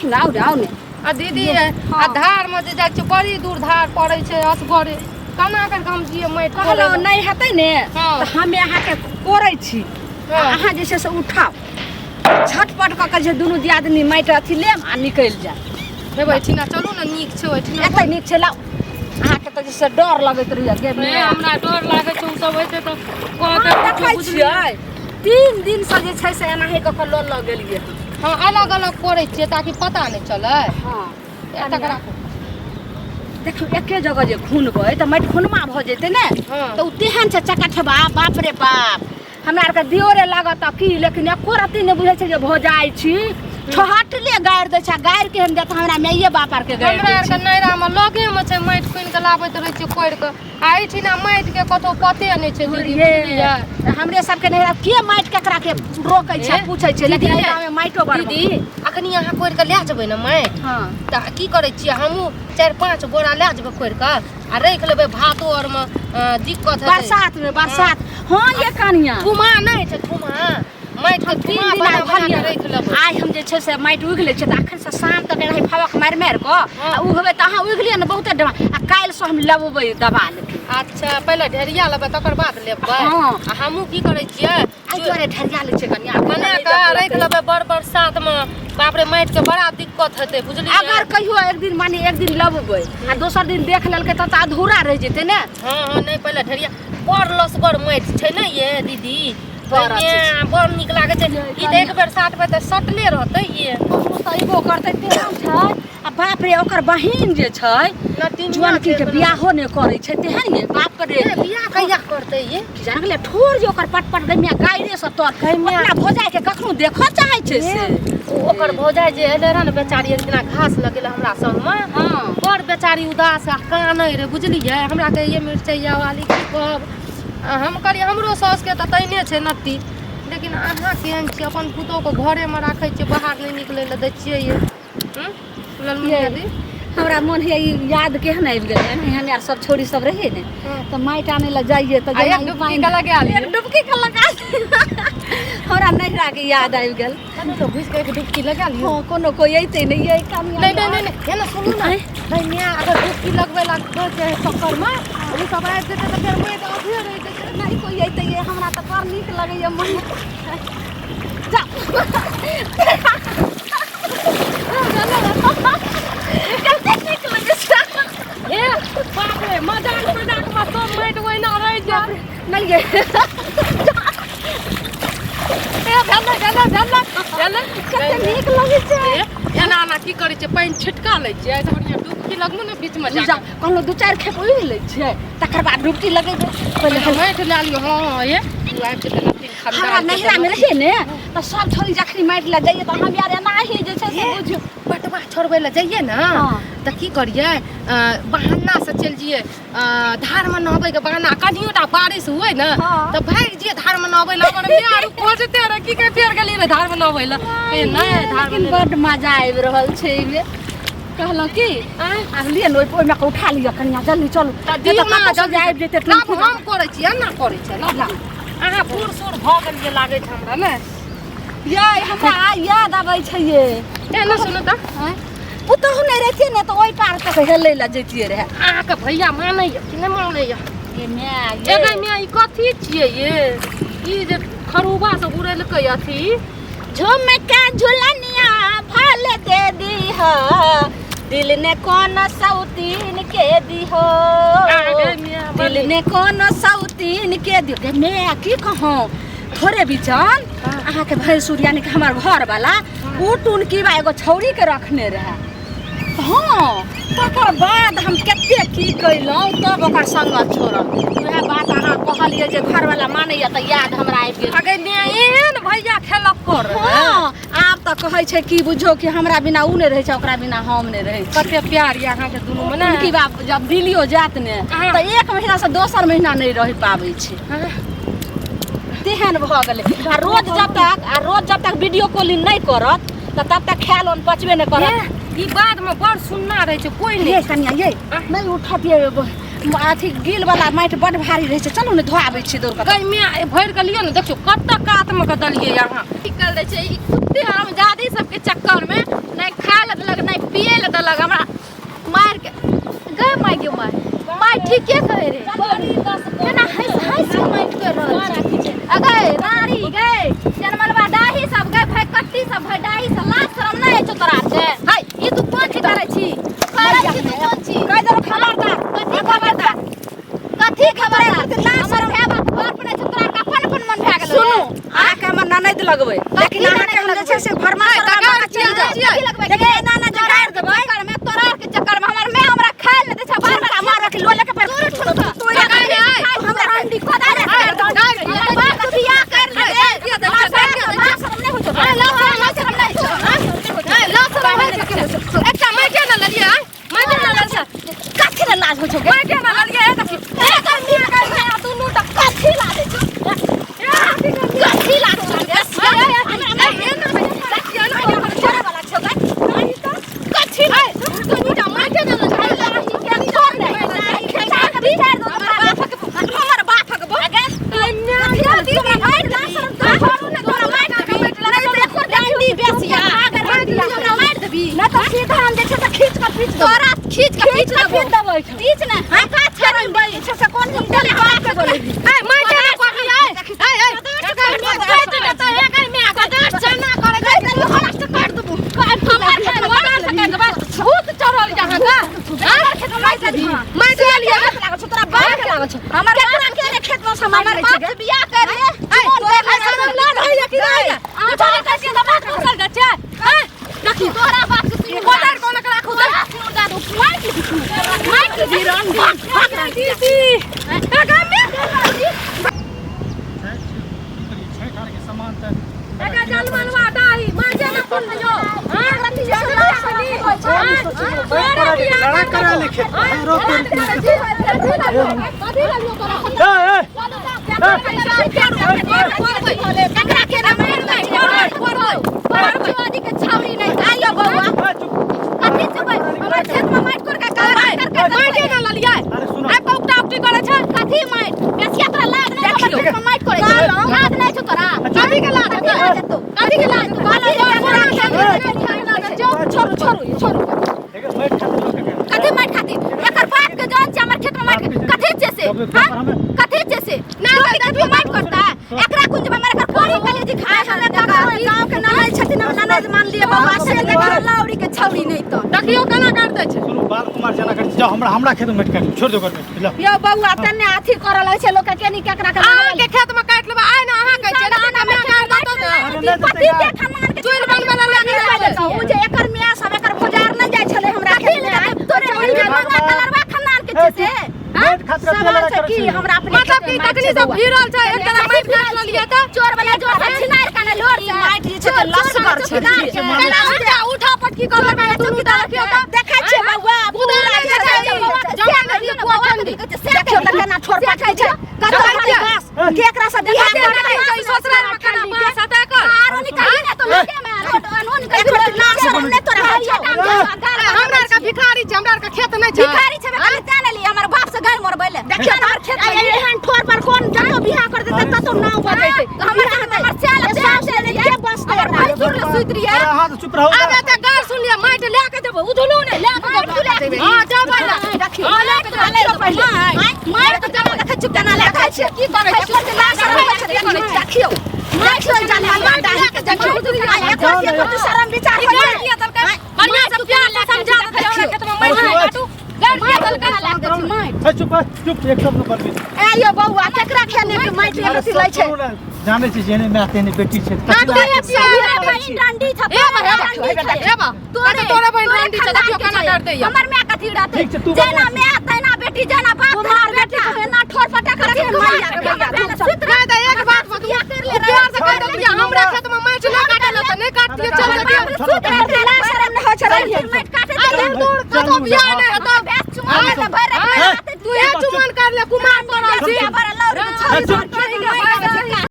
देखी ना आओ ने आ दीदी आ धार में जे जाइ छै बड़ी दूर धार पड़ै छै असगरे केना कर हम जिए माटि कहलो नहीं हेतै ने हाँ। तो हमें अहाँ के कोरै छी हाँ। अहाँ जे छै से उठाओ झटपट क के जे दुनू दियादनी माटि अथी लेम आ निकल जाए हे बैठिना चलू ने नीक छै ओइठिना एतै नीक छै लाओ अहाँ के त जे से डर लगैत रहैया गे ए हमरा डर लागै छै उ सब होइते त देखै छियै 3 दिन से जे छै से एनाही क के ल गेलियै हां अलग अलग कोरै छियै ताकि पता नै चलै हां एतक राखू देखियो एके जगह जे खुनबै त माटि खुनमा भ जेतै ने हाँ। त उ तेहन छै चकाठबा बाप रे बाप हमरा आर के दियोरे लागत की लेकिन एको रत्ती नै बुझै छै जे भ जाइ छी ठहटले गाड़ि दै छै गाड़ि केहन देत हमरा मैये बाप आर के गाड़ि हमरा आर के नैरा में लगे में छै माटि खुनि के लाबैत रहै छियै कोरि के आ एठिना माटि के कतौ पते नै छै दीदी बुझलियै हमरे सबके नैरा के माटि केकरा के रोकै छै पूछै छै लेकिन दीदी, एहिमे माटियो बड़ दीदी अखनी अहाँ कोरि के लए जेबै ने माटि हां त की करै छियै हमहूँ 4-5 बोरा लए जेबै कोरि के आ राखि लेबै भातो आर में दिक्कत हेतै बरसात में बरसात हां ये कनिया ठुमा नै छै ठुमा माटि के 3 ठुमा दिन बना बना भरिया के राखि लेबै आइ हम जे छै से माटि उघि लै छियै त अखन से शाम तक रही फवक मारि मारि क आ उघबै त अहाँ उघलिए ने बहुते डबा आ काल्हि से हम लेबबै दबा लेबै अच्छा पहिले ढेरिया लेबै तकर बाद लेबै हाँ। आ हमहूँ की करै छियै आइ तोरे ढरिया लै छै कनिया बना के राखि लेबै बड़ बरसात में बाप रे माटि के बड़ा दिक्कत हेतै बुझलियै अगर कहियो एक दिन माने एक दिन लेबबै आ दोसर दिन देख लेलकै त अधूरा रह जेतै ने हाँ हाँ नहीं पहले ढेरिया बड़ लसगर माटि छै ने ये दीदी बड़ बड़ नीक लागे छै ई त एक बेर साटबै त सटले रहतै ये सहीबो करतै तेहन छै आ बाप रे ओकर बहिन जे छै जुआन की के बियाहो ने करै छै तेहन ये बाप रे बियाह कहिया करतै ये की जान गेलै ठोर जे ओकर पटपट गमिया गायरे से तर अपना भोजाय के कखनो देखऽ चाहै छै से ओकर भौजाई जे एले रह ने बेचारी एक दिना घास लगेले हमरा संग में हां बड़ बेचारी उदास आ कानै रे बुझलियै हमरा के ये मिरचैया वाली की कहब हम कहलियै हमरो साउस के त तैने छै नत्ती लेकिन अहाँ केहन छी अपन पुतोह को घरे में राखै छियै बाहर नहीं निकलै ले दै छियै ये ललमुनिया दी हमरा मन है याद केहन आबि गेलै ने हम यार सब छोरी सब रहे ने त माटि आने ला जाइए त एक डुबकी के लगा ली एक डुबकी के लगा हमरा नैहरा के याद आबि गेल तो घुस के डुबकी लगा ली हां कोनो कोई अइते नहीं ये कनिया नहीं ये ना सुनू ना भैया अगर डुबकी लगबै ला के चक्कर में उ सब आबि जेतै त फेर मुँह के अथिए रहि जेतै नहीं कोई अइते ये हमरा त बड़ नीक लगैया मन जा ए बाप रे मजाक में सब माटि ओहिना रहि जाय नहीं ये कते नीक लगै छै एना एना की करै छै पानि छिटका लै छै ऐसे बढ़िया डुबकी लगमु ने बीच में जा कहलो 2-4 खेप उड़ लै छै तकर बाद डुबकी लगेबै पहिले माटि ला लियो हां ये तू आबि के नदी हमरा नैहरा में रहिए ने त सब छोरी जखनी माटि ला जाइए त हम यार एनाही जे छै से बुझियो बटवा छोड़बै ला जाइए ना त की करिए बहाना से चल जिए धार में नहबै के बहाना कनियोटा बारिश हुए ना त भाग जिए धार में नहबै ला हमर मियाँ आरु खोजते रह की के फेर गेली रे धार में नहबै ला ए नहीं धार में बड मजा आबि रहल छै एबे कहलो की आब लिए न ओइ में उठा लियो कनिया जल्दी चलू दियो ना जल्दी आबि जेतै लाभ हम करै छी ना करै छै ना अहाँ बूढ़ सूढ़ भ गेलिए लागे छै हमरा ने ये हमरा याद आबै छै ये ए ना सुनु त पुतहु नहीं रहतिए ने त ओइ पार तक हेलै ला जैतिए रहे अहाँ के भैया मानै कि नहीं मानै ये माय ए गै माय ई कथी छियै ये ई जे खरूबा से उड़ेलकै अथी झुमका झुलनिया भल दे दीह दिल ने कौन सौतीन के दीहो दिल ने कौन सौतीन के दिहो मैं की कहूं थोड़े बिचान अहाँ के भैंसुर यानी कि हमार घर वाला उ टुनकी बा एगो छौरी के रखने रहे हां तकर बाद हम कते की कइलौ तब ओकर संग छोड़ल उहे बात अहाँ कहलिए जे घर वाला मानैया त याद हमरा आबि गेल अगे मैं एहन भैया खेलक कर हां आप त कहै छै कि बुझो कि हमरा बिना उ नै रहै छै ओकरा बिना हम नै रहै छी कते प्यार या अहाँ के दुनू में ना की बाप जब दिलियो जात ने त एक महीना से दोसर महीना नै रह पाबै छै तेहन भ गेलै आ रोज जब तक वीडियो कॉलिंग नै करत त तब तक ख्याल ओन पचबे नै करत ई बाद में बड़ सुनना रहे छै कोई ये कनिया ये नै उठतिए अथी गिल वाला माटि बड़ भारी रहै छै चलू ने धोआबै छी दौड़ के गई मैं भर के लियो ने देखियो कत्ता कात में के दलिए यहाँ निकल दै छै ई कुत्ते हम जादी सब के चक्कर में नै खाय पिए ले दलक हमरा मार के गए मार के मार ठीक के कहे रे केना हंस के मार कर रहल छै अगे रानी गए जनमलवा डाही सब गए भाई कट्टी सब भाई डाही सब लाज शरम नहीं है तोरा छै हाय ई तू कोन छी करे छी तू कोन छी कह दे खबरदार कथी खबरदार लाज शरम है बाप ने तोरा का अपन मन भए गेल सुनु आके हमर ननद लगबै लेकिन आके हम जे छै से फरमा कर चल जाय देखे नाना जगाड़ देबै कर में तोरा के चक्कर में हमर मैं हमरा खाय ले दे छै बार बार मार के लोले के पे तू हमरा अंडी खोदा रे बात तू बियाह कर ले शरम नहीं हो छै ला शरम नहीं छै ला शरम नहीं एकटा माइटे न ललिया माइटे न ललिया कथि न लाज हो छै माइटे न ललिया देखि एक अंडी कर दुनु त कथि लाज छै कथि लाज तोरा खींच के देबै खींच ना हां का छरम बई से कोन हम चले बात के बोले ए माइटे ना कोई ए तो एक में आगे चलना करे तू हरस काट देबू हमर खेत वाला से काट देबा भूत चढ़ल जहां का हमर खेत माइटे लिया लागल छ तोरा बाप के लागल छ हमर के खेत में सामान रह छै बियाह कर रे तोरा शरम ना रहै कि नहीं आ चले कैसे दबा कर गछ हां देखी तोरा बाप के मोटर कोन करा खुदा माइक दी रन दी आगा में एका जलमनवा डाही माजे न सुन लियो हां रति लड़ा करा लिखे रोक कथि लगियो तोरा एकरा के ना मार दे के छावरी नहीं आइयो बौआ कथि छबै हमर खेत में माइट कर के कर माइटे न ललिया आ पौकटा उपटी करे छै कथि माइट बेसिया तोरा लाग नहीं हमर खेत में माइट करे छै लाग नहीं छ तोरा कथि के लाग कथि के लाग छोरू कथि माइट खातिर एकर बाप के जान छै हमर खेत में माइट कथि छै से कथि छै से ना कथि माइट करता एकरा कुंज में हमर कोड़ी कलेजी खाए हमरा गांव के नाना छथिन नाना मान लिए बाबा से देखा लाउरी के छौरी नहीं तो देखियो केना काट दे छै सुनु बाल कुमार जना कर जाओ हमरा खेत में काट छोड़ दो कर लो यो बौआ तन्ने अथी करल छै लोग के केनी केकरा के अहाँ के खेत में काट लेबा आइ ना अहाँ कहै छै ना मैं काट दो पति देख मान के चोर बनबे लगे उ जे एकर मियां सब एकर बाजार न जाय छले हमरा खेत तोरे मंगा कलरवा खनान के छै से सवाल छै कि हमरा अपने मतलब की तकनी सब भिरल छै एक जना माइट काट लिया त चोर वाला जो छिनार कने लोर माइट जे छै लसगर छै उठा पटकी कर में दुनु दा रखियो त देखै छै बौआ पूरा जवान नदी पोखंडी देखियो त केना छोर पटकै छै कतौ बस केकरा से बियाह करे छै ससुराल में खाना बास हटा कर आरो निकाली ना तो लगे में अनहोन के ना शरम ने तोरा हमरा का भिखारी छै हमरा का खेत नै छै भिखारी छै खाली ताने ली हमर बाप से गाय मरबै ले देखियो हमर खेत में एहन ठोर पर कोन जानो बियाह कर देते त तो नाव बजैते हमर चाल से के बस कर सुन सुत रिया हां तो चुप रहो आबे त गार सुन लिया माइट ले के देबो उधुलो नै ले के देबो हां जाबा ना देखियो ले के पहिले मार के जमा देखे चुप केना ले खाय छै की करे छै पर लाश रहे छै देखियो मार चल जाने हमरा डाही के देखियो एक शरम विचार बढ़िया से प्यार ले समझा दे हमरा खेत में माइट काटू गार के दल करा लाग दे माइट चुप एक शब्द बोल भी ए यो बौआ केकरा खेने के माइट ले छै जाने छी जेने में आते ने बेटी छै डंडी था एबा तोरे बहन डंडी छ देखियो केना कर दे हमर में कथि रहते जेना में तेना बेटी जेना बाप धार बेटी ना ठोर फटा कर के मैया के सुत रह दे एक बात बतिया कर ले प्यार से कह दे हमरा खेत में माइट ले काटल त नहीं काट दिए चल दे सुत रह शरम न हो छ माइट काटे कतो बियाह नै